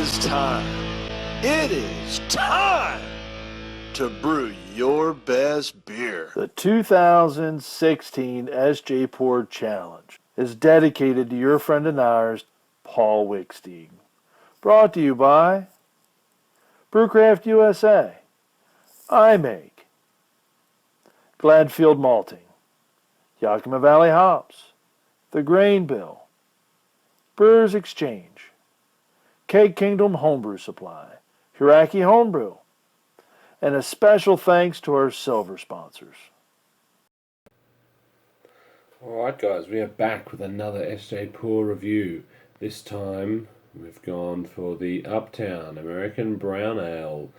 is time. It is time to brew your best beer. The 2016 SJPORR Challenge is dedicated to your friend and ours, Paul Wickstein. Brought to you by Brewcraft USA, iMake, Gladfield Malting, Yakima Valley Hops, The Grain Bill, Brewers Exchange, Keg Kingdom Homebrew Supply, Hiraki Homebrew, and a special thanks to our silver sponsors. Alright guys, we are back with another SJPORR review. This time we've gone for the Uptown American Brown Ale,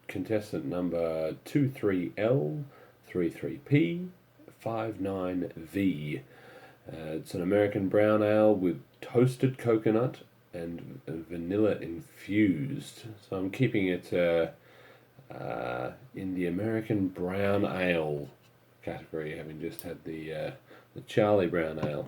contestant number 23l-33p-59v. It's an American brown ale with toasted coconut and vanilla infused. So I'm keeping it in the American brown ale category, having just had the Charlie brown ale.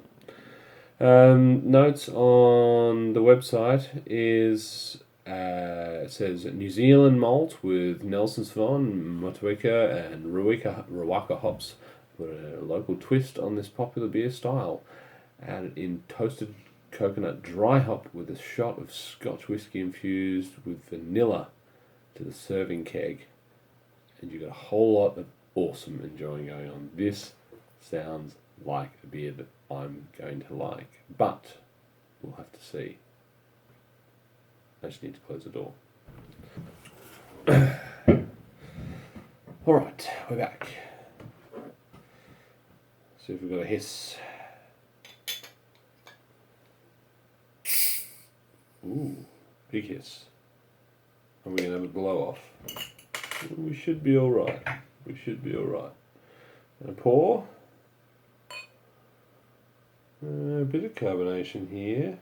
Notes on the website is it says New Zealand malt with Nelson's Von, Motueka and Rawaka hops with a local twist on this popular beer style. Added in toasted coconut dry hop with a shot of Scotch whiskey infused with vanilla to the serving keg. And you got a whole lot of awesome enjoying going on. This sounds like a beer that I'm going to like, but we'll have to see. I just need to close the door. Alright, we're back. See if we've got a hiss. Ooh, big hiss. Are we going to have a blow off? We should be alright. We should be alright. And a pour. A bit of carbonation here.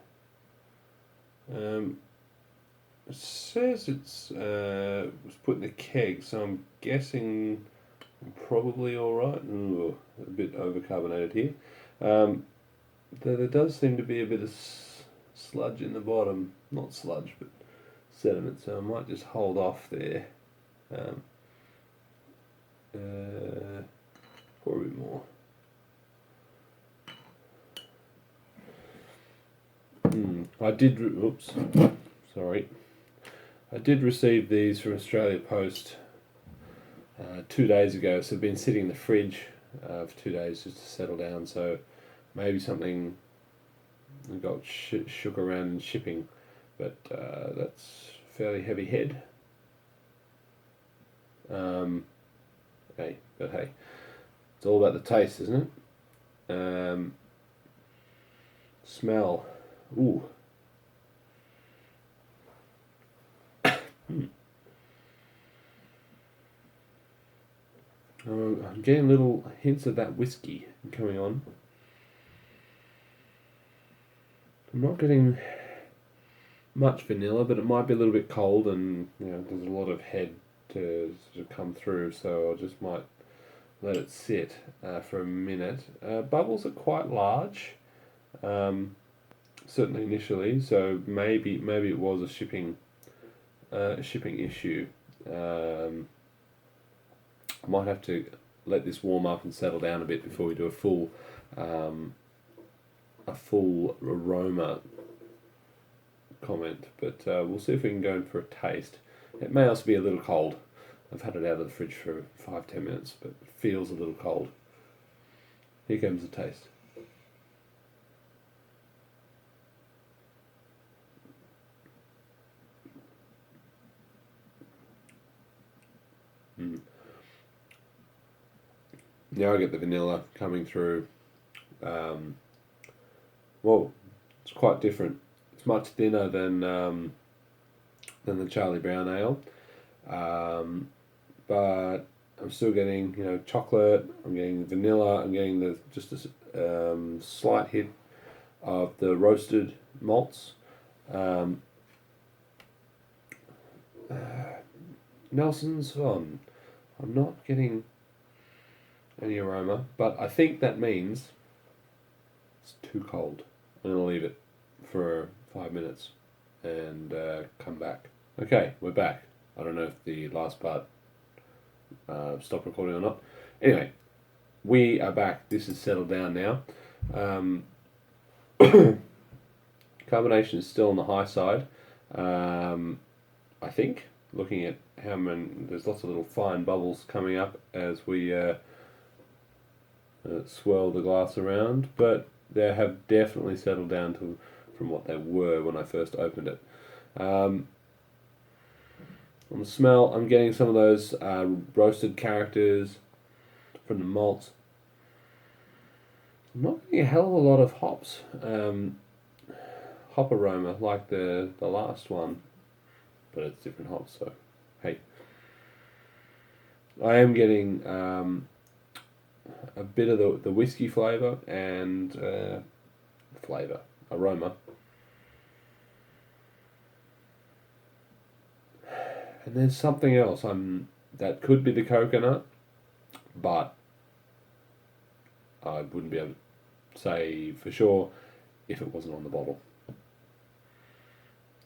It says it's was put in the keg, so I'm guessing probably alright. Ooh, a bit overcarbonated here. There does seem to be a bit of sludge in the bottom. Not sludge, but sediment, so I might just hold off there. Pour a bit more. I did receive these from Australia Post 2 days ago, so I've been sitting in the fridge for 2 days just to settle down, so maybe something got shook around in shipping, but that's fairly heavy head. Hey, it's all about the taste, isn't it? Smell. Ooh. I'm getting little hints of that whiskey coming on. I'm not getting much vanilla, but it might be a little bit cold, and there's a lot of head to sort of come through, so I just might let it sit for a minute. Bubbles are quite large, certainly initially, so maybe it was a shipping issue. I might have to let this warm up and settle down a bit before we do a full aroma comment, but we'll see if we can go in for a taste. It may also be a little cold. I've had it out of the fridge for 5-10 minutes, but it feels a little cold. Here comes the taste. Now I get the vanilla coming through. Whoa, it's quite different. It's much thinner than the Charlie Brown Ale, but I'm still getting chocolate. I'm getting vanilla. I'm getting just a slight hit of the roasted malts. Nelson's Von. I'm not getting any aroma, but I think that means it's too cold. I'm going to leave it for 5 minutes. and come back. Okay, we're back. I don't know if the last part stopped recording or not. Anyway, we are back. This is settled down now. Carbonation is still on the high side. I think, looking at how many, there's lots of little fine bubbles coming up as we swirl the glass around, but they have definitely settled down to from what they were when I first opened it. On the smell, I'm getting some of those roasted characters from the malts. I'm not getting a hell of a lot of hops, hop aroma like the last one, but it's different hops, so hey. I am getting a bit of the whiskey flavour and aroma. And there's something else that could be the coconut, but I wouldn't be able to say for sure if it wasn't on the bottle.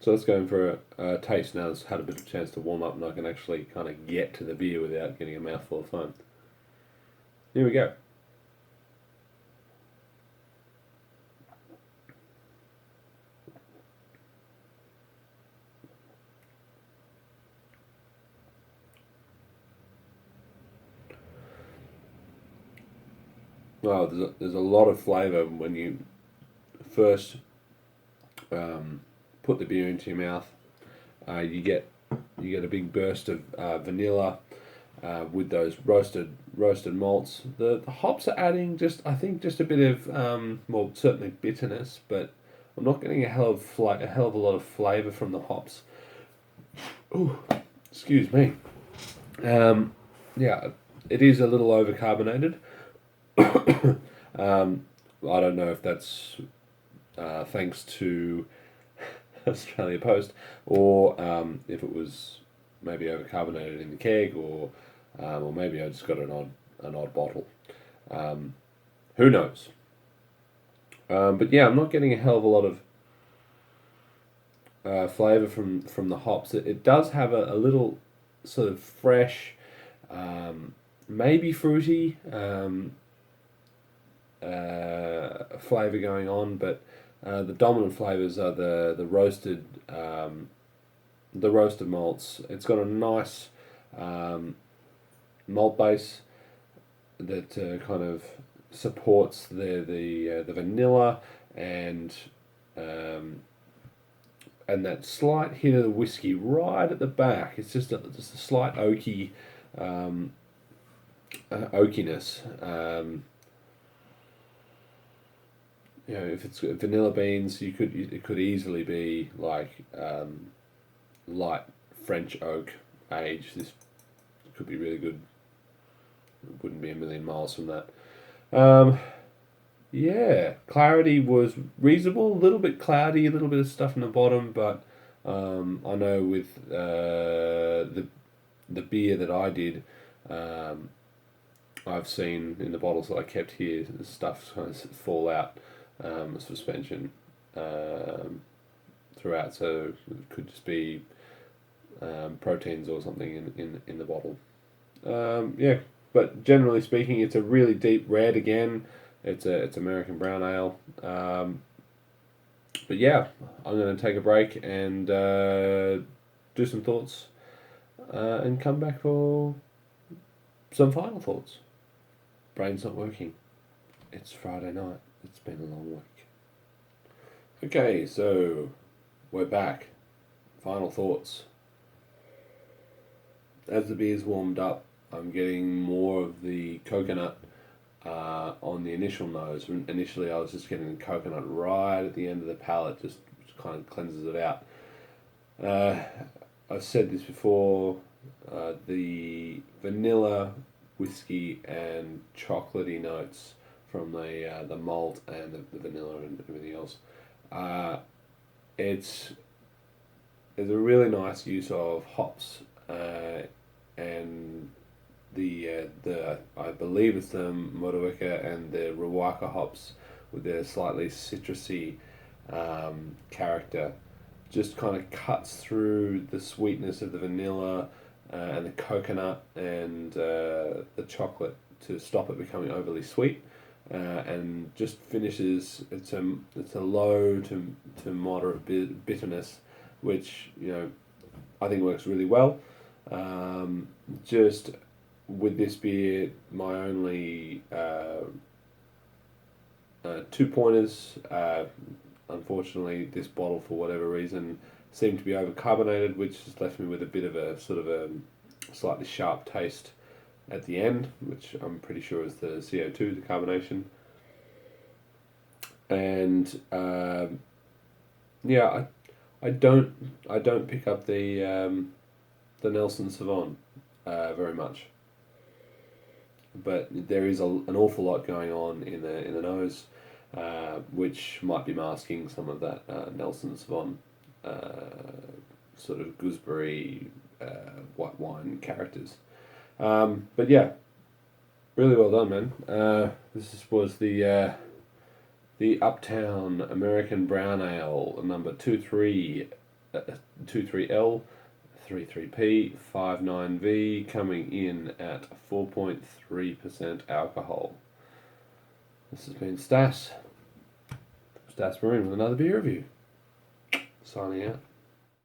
So let's go in for a taste now. It's had a bit of a chance to warm up and I can actually kind of get to the beer without getting a mouthful of foam. Here we go. Well, there's a lot of flavour when you first put the beer into your mouth. You get a big burst of vanilla with those roasted malts. The hops are adding just a bit of well, certainly bitterness, but I'm not getting a hell of a lot of flavour from the hops. Ooh, excuse me. Yeah, it is a little overcarbonated. I don't know if that's thanks to Australia Post or if it was maybe overcarbonated in the keg, or maybe I just got an odd bottle. Who knows? But yeah, I'm not getting a hell of a lot of flavour from the hops. It does have a little sort of fresh, maybe fruity flavour going on, but the dominant flavours are the roasted malts. It's got a nice malt base that kind of supports the vanilla and that slight hit of the whiskey right at the back. It's just a slight oaky oakiness. You know, if it's vanilla beans, it could easily be like light French oak age. This could be really good. It wouldn't be a million miles from that. Yeah, clarity was reasonable. A little bit cloudy, a little bit of stuff in the bottom, but I know with the beer that I did, I've seen in the bottles that I kept here, the stuff kind of fall out. Suspension throughout, so it could just be proteins or something in the bottle. Yeah, but generally speaking, it's a really deep red again. It's American Brown Ale. But yeah, I'm going to take a break and do some thoughts and come back for some final thoughts. Brain's not working. It's Friday night. It's been a long week. Okay, so we're back. Final thoughts. As the beer's warmed up, I'm getting more of the coconut on the initial nose. Initially, I was just getting the coconut right at the end of the palate, just kind of cleanses it out. I've said this before, the vanilla, whiskey, and chocolatey notes from the malt and the vanilla and everything else. It's a really nice use of hops and the I believe it's the Motueka and the Rawaka hops with their slightly citrusy character just kind of cuts through the sweetness of the vanilla and the coconut and the chocolate to stop it becoming overly sweet, and just finishes. It's a low to moderate bitterness, which I think works really well. Just with this beer, my only 2 pointers. Unfortunately, this bottle, for whatever reason, seemed to be overcarbonated, which has left me with a bit of a sort of a slightly sharp taste at the end, which I'm pretty sure is the CO2, the carbonation. And yeah, I don't pick up the Nelson Sauvin very much, but there is an awful lot going on in the nose, which might be masking some of that Nelson Sauvin sort of gooseberry white wine characters. But yeah, really well done, man. This was the Uptown American Brown Ale, number 23l-33p-59v, coming in at 4.3% alcohol. This has been Stas Brewing with another beer review. Signing out.